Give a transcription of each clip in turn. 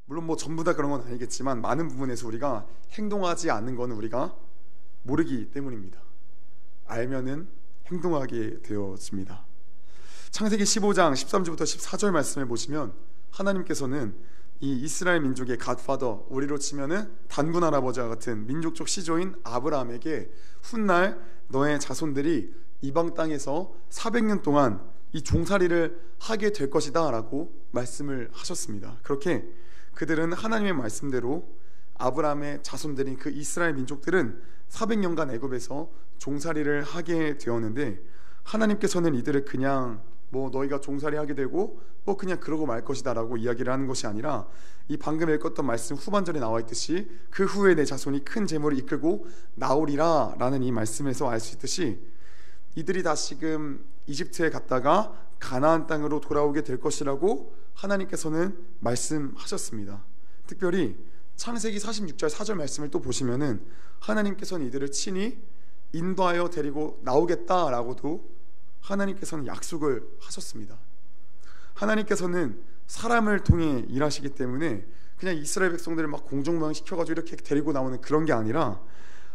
물론 뭐 전부 다 그런 건 아니겠지만 많은 부분에서 우리가 행동하지 않는 거는 우리가 모르기 때문입니다. 알면은 행동하게 되어집니다. 창세기 15장 13절부터 14절 말씀을 보시면 하나님께서는 이 이스라엘 민족의 갓파더, 우리로 치면은 단군 할아버지와 같은 민족적 시조인 아브라함에게 훗날 너의 자손들이 이방 땅에서 400년 동안 이 종살이를 하게 될 것이다 라고 말씀을 하셨습니다. 그렇게 그들은 하나님의 말씀대로 아브라함의 자손들인 그 이스라엘 민족들은 400년간 애굽에서 종살이를 하게 되었는데, 하나님께서는 이들을 그냥 뭐 너희가 종살이 하게 되고 뭐 그냥 그러고 말 것이다 라고 이야기를 하는 것이 아니라, 이 방금 읽었던 말씀 후반절에 나와 있듯이 그 후에 내 자손이 큰 재물을 이끌고 나오리라 라는 이 말씀에서 알 수 있듯이 이들이 다시금 이집트에 갔다가 가나안 땅으로 돌아오게 될 것이라고 하나님께서는 말씀하셨습니다. 특별히 창세기 46절 4절 말씀을 또 보시면은 하나님께서는 이들을 친히 인도하여 데리고 나오겠다라고도 하나님께서는 약속을 하셨습니다. 하나님께서는 사람을 통해 일하시기 때문에 그냥 이스라엘 백성들을 막 공중부양시켜가지고 이렇게 데리고 나오는 그런 게 아니라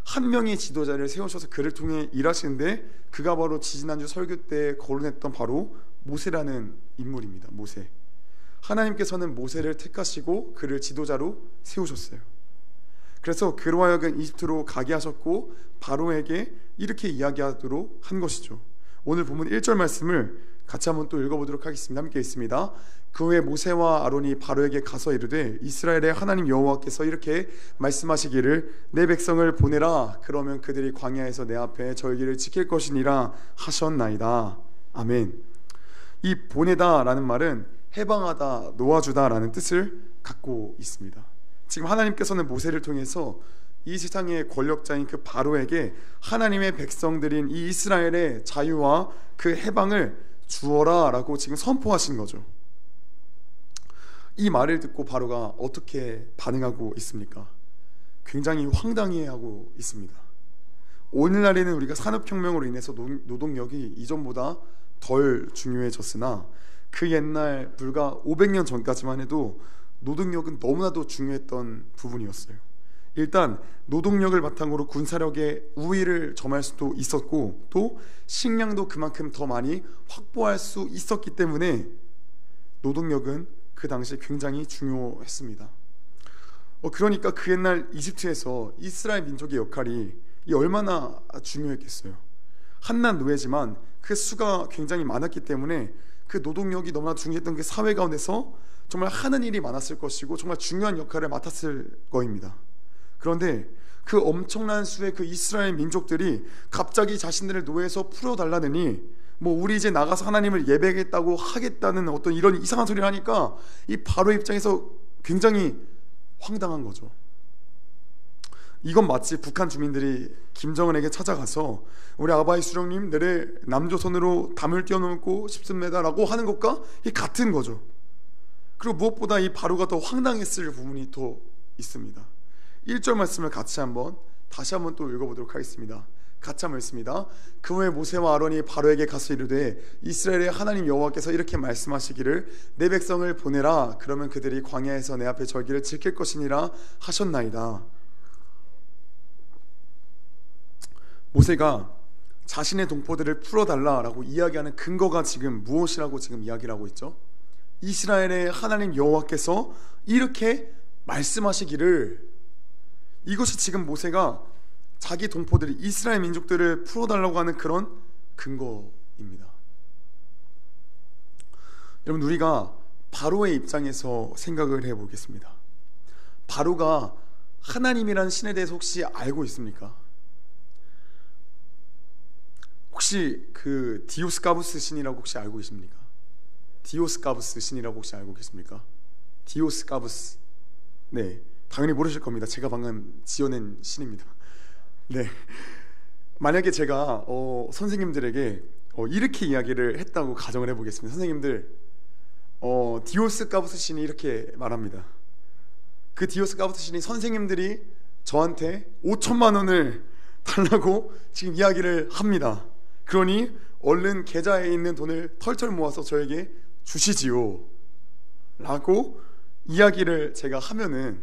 한 명의 지도자를 세우셔서 그를 통해 일하시는데, 그가 바로 지지난주 설교 때 거론했던 바로 모세라는 인물입니다. 모세. 하나님께서는 모세를 택하시고 그를 지도자로 세우셨어요. 그래서 그로 하여금 이집트로 가게 하셨고 바로에게 이렇게 이야기하도록 한 것이죠. 오늘 본문 1절 말씀을 같이 한번 또 읽어보도록 하겠습니다. 함께 있습니다. 그 후에 모세와 아론이 바로에게 가서 이르되 이스라엘의 하나님 여호와께서 이렇게 말씀하시기를 내 백성을 보내라. 그러면 그들이 광야에서 내 앞에 절기를 지킬 것이니라 하셨나이다. 아멘. 이 보내다 라는 말은 해방하다, 놓아주다 라는 뜻을 갖고 있습니다. 지금 하나님께서는 모세를 통해서 이 세상의 권력자인 그 바로에게 하나님의 백성들인 이 이스라엘의 자유와 그 해방을 주어라 라고 지금 선포하신 거죠. 이 말을 듣고 바로가 어떻게 반응하고 있습니까? 굉장히 황당해하고 있습니다. 오늘날에는 우리가 산업혁명으로 인해서 노동력이 이전보다 덜 중요해졌으나 그 옛날 불과 500년 전까지만 해도 노동력은 너무나도 중요했던 부분이었어요. 일단 노동력을 바탕으로 군사력의 우위를 점할 수도 있었고, 또 식량도 그만큼 더 많이 확보할 수 있었기 때문에 노동력은 그 당시에 굉장히 중요했습니다. 그러니까 그 옛날 이집트에서 이스라엘 민족의 역할이 얼마나 중요했겠어요. 한낱 노예지만 그 수가 굉장히 많았기 때문에 그 노동력이 너무나 중요했던 그 사회 가운데서 정말 하는 일이 많았을 것이고 정말 중요한 역할을 맡았을 거입니다. 그런데 그 엄청난 수의 그 이스라엘 민족들이 갑자기 자신들을 노예에서 풀어달라느니 뭐 우리 이제 나가서 하나님을 예배하겠다고 하겠다는 어떤 이런 이상한 소리를 하니까 이 바로 입장에서 굉장히 황당한 거죠. 이건 마치 북한 주민들이 김정은에게 찾아가서 우리 아바이 수령님 내래 남조선으로 담을 띄워놓고 싶습니다 라고 하는 것과 같은 거죠. 그리고 무엇보다 이 바로가 더 황당했을 부분이 또 있습니다. 1절 말씀을 다시 한번 또 읽어보도록 하겠습니다. 같이 한번 읽습니다. 그 후에 모세와 아론이 바로에게 가서 이르되 이스라엘의 하나님 여호와께서 이렇게 말씀하시기를 내 백성을 보내라. 그러면 그들이 광야에서 내 앞에 절기를 지킬 것이니라 하셨나이다. 모세가 자신의 동포들을 풀어달라라고 이야기하는 근거가 지금 무엇이라고 지금 이야기를 하고 있죠? 이스라엘의 하나님 여호와께서 이렇게 말씀하시기를, 이것이 지금 모세가 자기 동포들이 이스라엘 민족들을 풀어달라고 하는 그런 근거입니다. 여러분, 우리가 바로의 입장에서 생각을 해보겠습니다. 바로가 하나님이라는 신에 대해서 혹시 알고 있습니까? 혹시 그 디오스카부스 신이라고 혹시 알고 계십니까? 디오스카부스 신이라고 혹시 알고 계십니까? 디오스카부스. 네, 당연히 모르실 겁니다. 제가 방금 지어낸 신입니다. 네, 만약에 제가 선생님들에게 이렇게 이야기를 했다고 가정을 해보겠습니다. 선생님들, 디오스카부스 신이 이렇게 말합니다. 그 디오스카부스 신이 선생님들이 저한테 5천만 원을 달라고 지금 이야기를 합니다. 그러니 얼른 계좌에 있는 돈을 털털 모아서 저에게 주시지요 라고 이야기를 제가 하면은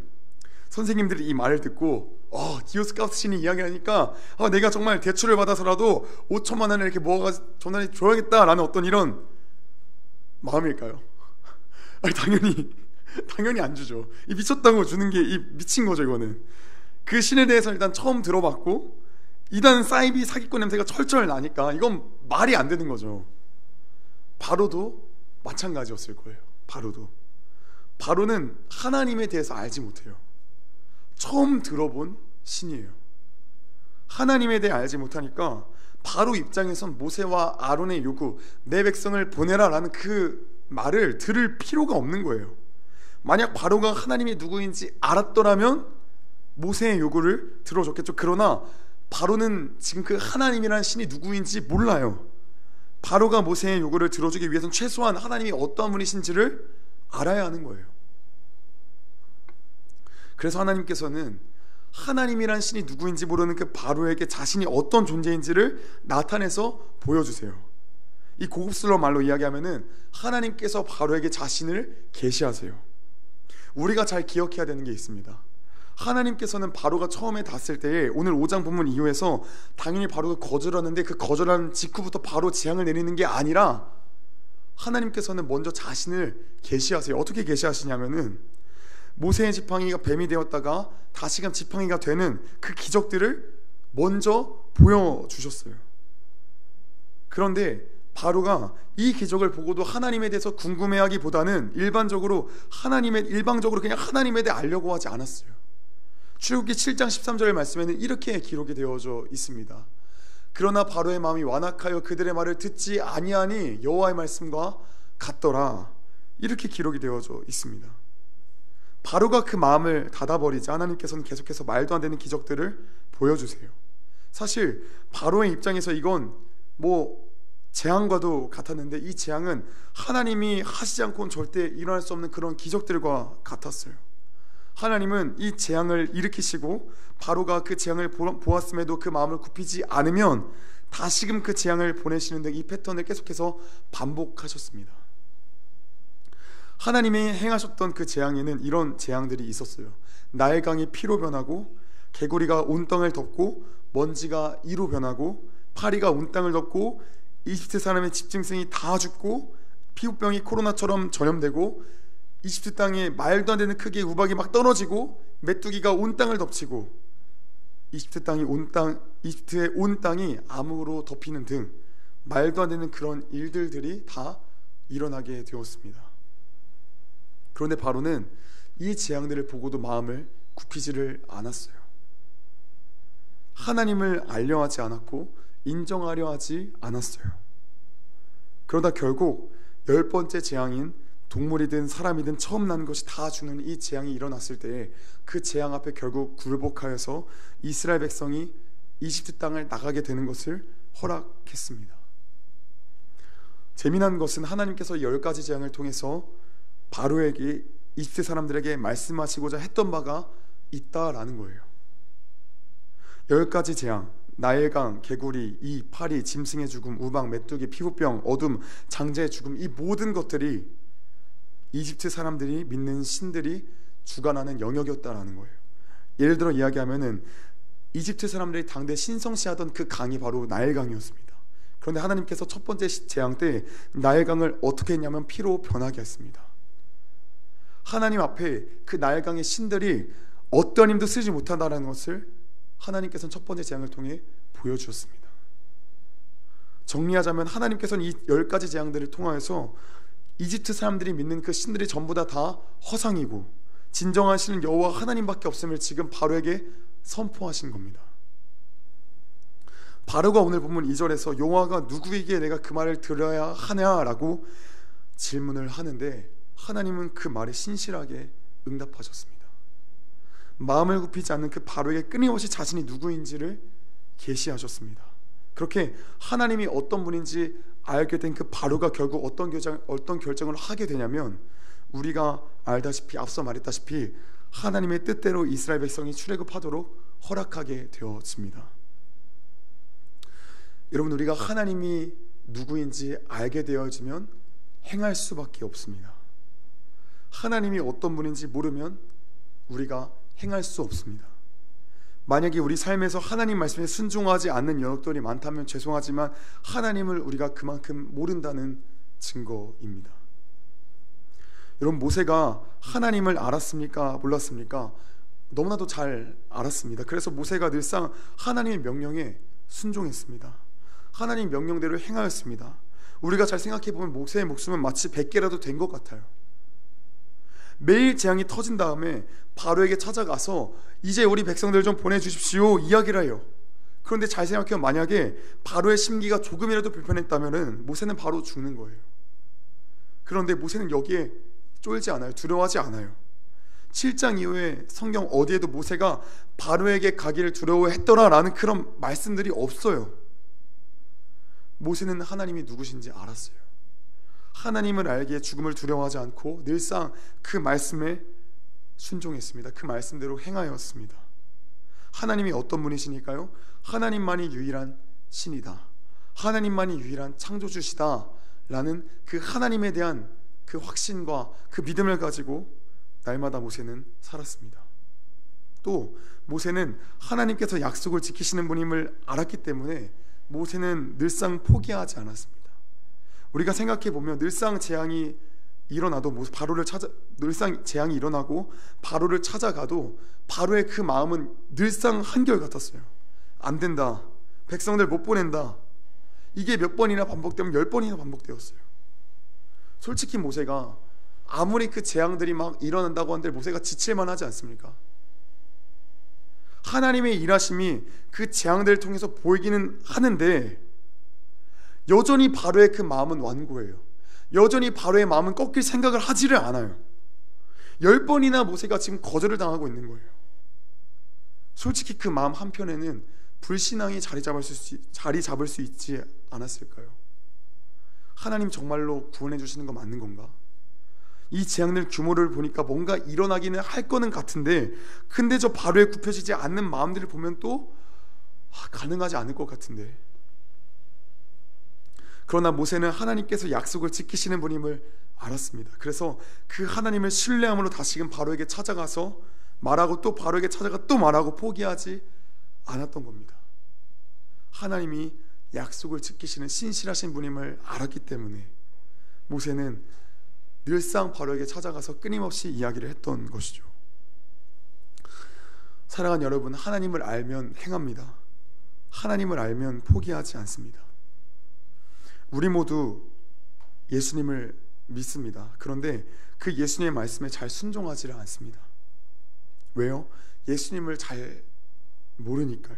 선생님들이 이 말을 듣고 디오스카우스 신이 이야기하니까 내가 정말 대출을 받아서라도 5천만 원을 이렇게 모아가 전화해 줘야겠다라는 어떤 이런 마음일까요? 아니, 당연히 안 주죠. 이 미쳤다고 주는 게 이 미친 거죠. 이거는 그 신에 대해서 일단 처음 들어봤고 일단 사이비 사기꾼 냄새가 철철 나니까 이건 말이 안 되는 거죠. 바로도 마찬가지였을 거예요. 바로는 하나님에 대해서 알지 못해요. 처음 들어본 신이에요. 하나님에 대해 알지 못하니까 바로 입장에선 모세와 아론의 요구, 내 백성을 보내라 라는 그 말을 들을 필요가 없는 거예요. 만약 바로가 하나님이 누구인지 알았더라면 모세의 요구를 들어줬겠죠. 그러나 바로는 지금 그 하나님이라는 신이 누구인지 몰라요. 바로가 모세의 요구를 들어주기 위해서는 최소한 하나님이 어떠한 분이신지를 알아야 하는 거예요. 그래서 하나님께서는 하나님이란 신이 누구인지 모르는 그 바로에게 자신이 어떤 존재인지를 나타내서 보여주세요. 이 고급스러운 말로 이야기하면은 하나님께서 바로에게 자신을 계시하세요. 우리가 잘 기억해야 되는 게 있습니다. 하나님께서는 바로가 처음에 닿았을 때에 오늘 5장 본문 이후에서 당연히 바로가 거절하는데 그 거절한 직후부터 바로 재앙을 내리는 게 아니라 하나님께서는 먼저 자신을 계시하세요. 어떻게 계시하시냐면은 모세의 지팡이가 뱀이 되었다가 다시금 지팡이가 되는 그 기적들을 먼저 보여주셨어요. 그런데 바로가 이 기적을 보고도 하나님에 대해서 궁금해하기보다는 일방적으로 그냥 하나님에 대해 알려고 하지 않았어요. 출애굽기 7장 13절 말씀에는 이렇게 기록이 되어져 있습니다. 그러나 바로의 마음이 완악하여 그들의 말을 듣지 아니하니 여호와의 말씀과 같더라. 이렇게 기록이 되어져 있습니다. 바로가 그 마음을 닫아버리자 하나님께서는 계속해서 말도 안 되는 기적들을 보여주세요. 사실 바로의 입장에서 이건 재앙과도 같았는데 이 재앙은 하나님이 하시지 않고는 절대 일어날 수 없는 그런 기적들과 같았어요. 하나님은 이 재앙을 일으키시고 바로가 그 재앙을 보았음에도 그 마음을 굽히지 않으면 다시금 그 재앙을 보내시는 등 이 패턴을 계속해서 반복하셨습니다. 하나님이 행하셨던 그 재앙에는 이런 재앙들이 있었어요. 나일강이 피로 변하고 개구리가 온 땅을 덮고 먼지가 이로 변하고 파리가 온 땅을 덮고 이집트 사람의 집짐승이 다 죽고 피부병이 코로나처럼 전염되고 이집트 땅에 말도 안 되는 크기의 우박이 막 떨어지고 메뚜기가 온 땅을 덮치고 이집트의 온 땅이 암으로 덮이는 등 말도 안 되는 그런 일들이 다 일어나게 되었습니다. 그런데 바로는 이 재앙들을 보고도 마음을 굽히지를 않았어요. 하나님을 알려 하지 않았고 인정하려 하지 않았어요. 그러다 결국 10번째 재앙인 동물이든 사람이든 처음 난 것이 다 죽는 이 재앙이 일어났을 때에 그 재앙 앞에 결국 굴복하여서 이스라엘 백성이 이집트 땅을 나가게 되는 것을 허락했습니다. 재미난 것은 하나님께서 10가지 재앙을 통해서 바로에게 이집트 사람들에게 말씀하시고자 했던 바가 있다라는 거예요. 10가지 재앙, 나일강, 개구리, 이, 파리, 짐승의 죽음, 우박, 메뚜기, 피부병, 어둠, 장자의 죽음, 이 모든 것들이 이집트 사람들이 믿는 신들이 주관하는 영역이었다라는 거예요. 예를 들어 이야기하면은 이집트 사람들이 당대 신성시하던 그 강이 바로 나일강이었습니다. 그런데 하나님께서 첫 번째 재앙 때 나일강을 어떻게 했냐면 피로 변하게 했습니다. 하나님 앞에 그 나일강의 신들이 어떤 힘도 쓰지 못한다는 것을 하나님께서는 첫 번째 재앙을 통해 보여주셨습니다. 정리하자면 하나님께서는 이 10가지 재앙들을 통하여서 이집트 사람들이 믿는 그 신들이 전부 다 허상이고 진정한 신은 여호와 하나님밖에 없음을 지금 바로에게 선포하신 겁니다. 바로가 오늘 본문 2절에서 여호와가 누구에게 내가 그 말을 들어야 하냐라고 질문을 하는데 하나님은 그 말에 신실하게 응답하셨습니다. 마음을 굽히지 않는 그 바로에게 끊임없이 자신이 누구인지를 계시하셨습니다. 그렇게 하나님이 어떤 분인지 알게 된 그 바로가 결국 어떤 결정을 하게 되냐면 우리가 알다시피 앞서 말했다시피 하나님의 뜻대로 이스라엘 백성이 출애굽하도록 허락하게 되어집니다. 여러분, 우리가 하나님이 누구인지 알게 되어지면 행할 수밖에 없습니다. 하나님이 어떤 분인지 모르면 우리가 행할 수 없습니다. 만약에 우리 삶에서 하나님 말씀에 순종하지 않는 영역들이 많다면 죄송하지만 하나님을 우리가 그만큼 모른다는 증거입니다. 여러분, 모세가 하나님을 알았습니까? 몰랐습니까? 너무나도 잘 알았습니다. 그래서 모세가 늘상 하나님의 명령에 순종했습니다. 하나님 명령대로 행하였습니다. 우리가 잘 생각해보면 모세의 목숨은 마치 100개라도 된 것 같아요. 매일 재앙이 터진 다음에 바로에게 찾아가서 이제 우리 백성들 좀 보내주십시오 이야기를 해요. 그런데 잘 생각해보면 만약에 바로의 심기가 조금이라도 불편했다면 모세는 바로 죽는 거예요. 그런데 모세는 여기에 쫄지 않아요. 두려워하지 않아요. 7장 이후에 성경 어디에도 모세가 바로에게 가기를 두려워했더라라는 그런 말씀들이 없어요. 모세는 하나님이 누구신지 알았어요. 하나님을 알기에 죽음을 두려워하지 않고 늘상 그 말씀에 순종했습니다. 그 말씀대로 행하였습니다. 하나님이 어떤 분이시니까요? 하나님만이 유일한 신이다, 하나님만이 유일한 창조주시다 라는 그 하나님에 대한 그 확신과 그 믿음을 가지고 날마다 모세는 살았습니다. 또 모세는 하나님께서 약속을 지키시는 분임을 알았기 때문에 모세는 늘상 포기하지 않았습니다. 우리가 생각해 보면 늘상 재앙이 일어나도 늘상 재앙이 일어나고 바로를 찾아가도 바로의 그 마음은 늘상 한결같았어요. 안 된다, 백성들 못 보낸다. 이게 몇 번이나 반복되면 10번이나 반복되었어요. 솔직히 모세가 아무리 그 재앙들이 막 일어난다고 한들 모세가 지칠만 하지 않습니까? 하나님의 일하심이 그 재앙들을 통해서 보이기는 하는데 여전히 바로의 그 마음은 완고해요. 여전히 바로의 마음은 꺾일 생각을 하지를 않아요. 10번이나 모세가 지금 거절을 당하고 있는 거예요. 솔직히 그 마음 한편에는 불신앙이 자리 잡을 수 있지 않았을까요? 하나님 정말로 구원해 주시는 거 맞는 건가? 이 재앙들 규모를 보니까 뭔가 일어나기는 할 거는 같은데 근데 저 바로에 굽혀지지 않는 마음들을 보면 또 가능하지 않을 것 같은데. 그러나 모세는 하나님께서 약속을 지키시는 분임을 알았습니다. 그래서 그 하나님을 신뢰함으로 다시금 바로에게 찾아가서 말하고 또 바로에게 찾아가 또 말하고 포기하지 않았던 겁니다. 하나님이 약속을 지키시는 신실하신 분임을 알았기 때문에 모세는 늘상 바로에게 찾아가서 끊임없이 이야기를 했던 것이죠. 사랑하는 여러분, 하나님을 알면 행합니다. 하나님을 알면 포기하지 않습니다. 우리 모두 예수님을 믿습니다. 그런데 그 예수님의 말씀에 잘 순종하지를 않습니다. 왜요? 예수님을 잘 모르니까요.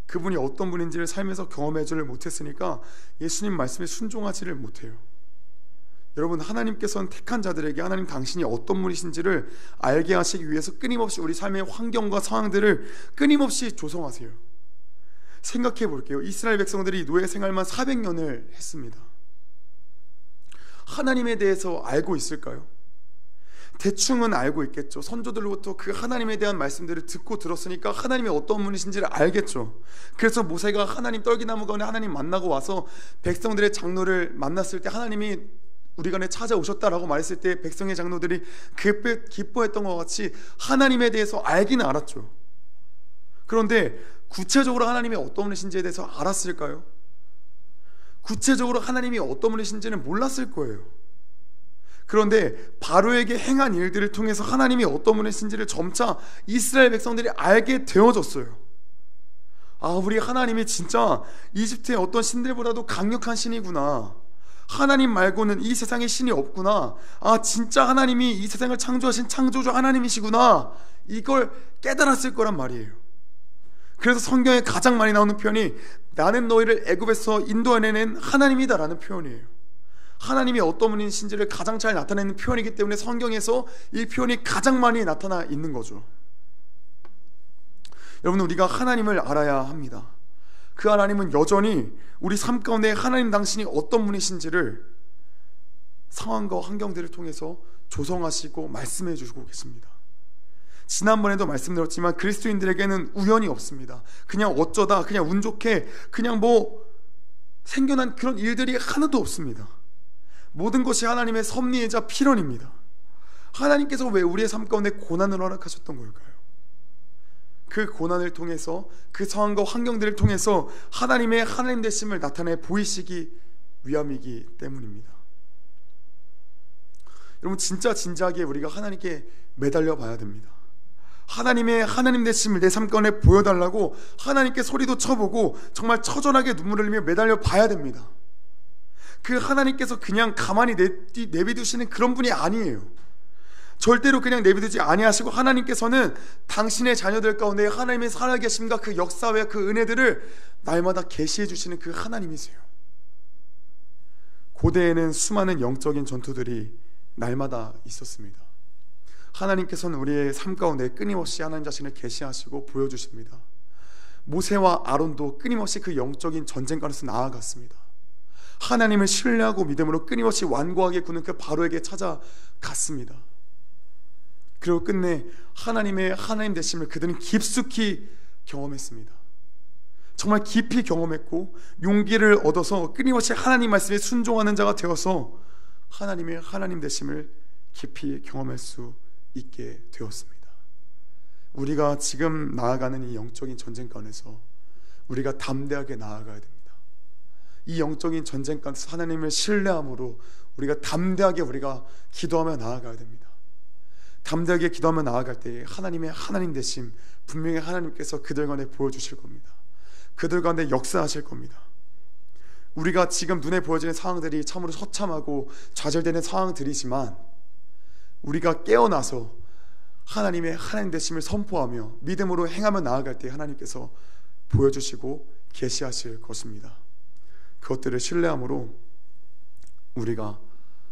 그분이 어떤 분인지를 삶에서 경험하지를 못했으니까 예수님 말씀에 순종하지를 못해요. 여러분, 하나님께서는 택한 자들에게 하나님 당신이 어떤 분이신지를 알게 하시기 위해서 끊임없이 우리 삶의 환경과 상황들을 끊임없이 조성하세요. 생각해 볼게요. 이스라엘 백성들이 노예 생활만 400년을 했습니다. 하나님에 대해서 알고 있을까요? 대충은 알고 있겠죠. 선조들로부터 그 하나님에 대한 말씀들을 듣고 들었으니까 하나님이 어떤 분이신지를 알겠죠. 그래서 모세가 하나님 떨기나무 가운데 하나님 만나고 와서 백성들의 장로를 만났을 때 하나님이 우리 간에 찾아오셨다라고 말했을 때 백성의 장로들이 기뻐했던 것 같이 하나님에 대해서 알기는 알았죠. 그런데 구체적으로 하나님이 어떤 분이신지에 대해서 알았을까요? 구체적으로 하나님이 어떤 분이신지는 몰랐을 거예요. 그런데 바로에게 행한 일들을 통해서 하나님이 어떤 분이신지를 점차 이스라엘 백성들이 알게 되어졌어요. 우리 하나님이 진짜 이집트의 어떤 신들보다도 강력한 신이구나. 하나님 말고는 이 세상에 신이 없구나. 진짜 하나님이 이 세상을 창조하신 창조주 하나님이시구나. 이걸 깨달았을 거란 말이에요. 그래서 성경에 가장 많이 나오는 표현이 나는 너희를 애굽에서 인도해낸 하나님이다 라는 표현이에요. 하나님이 어떤 분이신지를 가장 잘 나타내는 표현이기 때문에 성경에서 이 표현이 가장 많이 나타나 있는 거죠. 여러분, 우리가 하나님을 알아야 합니다. 그 하나님은 여전히 우리 삶 가운데 하나님 당신이 어떤 분이신지를 상황과 환경들을 통해서 조성하시고 말씀해 주시고 계십니다. 지난번에도 말씀드렸지만 그리스도인들에게는 우연이 없습니다. 그냥 어쩌다 그냥 운 좋게 그냥 생겨난 그런 일들이 하나도 없습니다. 모든 것이 하나님의 섭리이자 필연입니다. 하나님께서 왜 우리의 삶 가운데 고난을 허락하셨던 걸까요? 그 고난을 통해서, 그 상황과 환경들을 통해서 하나님의 하나님 되심을 나타내 보이시기 위함이기 때문입니다. 여러분, 진짜 진지하게 우리가 하나님께 매달려 봐야 됩니다. 하나님의 하나님 되심을 내 삶 가운데 보여달라고 하나님께 소리도 쳐보고 정말 처절하게 눈물을 흘리며 매달려 봐야 됩니다. 그 하나님께서 그냥 가만히 내비두시는 그런 분이 아니에요. 절대로 그냥 내비두지 아니하시고, 하나님께서는 당신의 자녀들 가운데 하나님의 살아계심과 그 역사와 그 은혜들을 날마다 계시해 주시는 그 하나님이세요. 고대에는 수많은 영적인 전투들이 날마다 있었습니다. 하나님께서는 우리의 삶 가운데 끊임없이 하나님 자신을 계시하시고 보여주십니다. 모세와 아론도 끊임없이 그 영적인 전쟁 가운데서 나아갔습니다. 하나님을 신뢰하고 믿음으로 끊임없이 완고하게 구는 그 바로에게 찾아갔습니다. 그리고 끝내 하나님의 하나님 되심을 그들은 깊숙이 경험했습니다. 정말 깊이 경험했고 용기를 얻어서 끊임없이 하나님 말씀에 순종하는 자가 되어서 하나님의 하나님 되심을 깊이 경험할 수 있게 되었습니다. 우리가 지금 나아가는 이 영적인 전쟁 가운데서 우리가 담대하게 나아가야 됩니다. 이 영적인 전쟁 가운데서 하나님을 신뢰함으로 우리가 담대하게 우리가 기도하며 나아가야 됩니다. 담대하게 기도하며 나아갈 때 하나님의 하나님 되심 분명히 하나님께서 그들 가운데 보여주실 겁니다. 그들 가운데 역사하실 겁니다. 우리가 지금 눈에 보여지는 상황들이 참으로 처참하고 좌절되는 상황들이지만 우리가 깨어나서 하나님의 하나님 되심을 선포하며 믿음으로 행하며 나아갈 때 하나님께서 보여주시고 계시하실 것입니다. 그것들을 신뢰함으로 우리가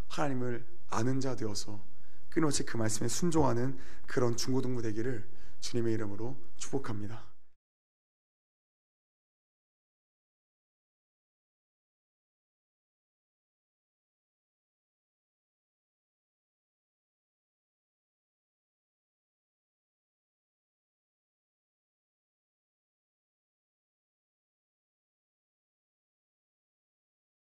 하나님을 아는 자 되어서 끊임없이 그 말씀에 순종하는 그런 중고등부 되기를 주님의 이름으로 축복합니다.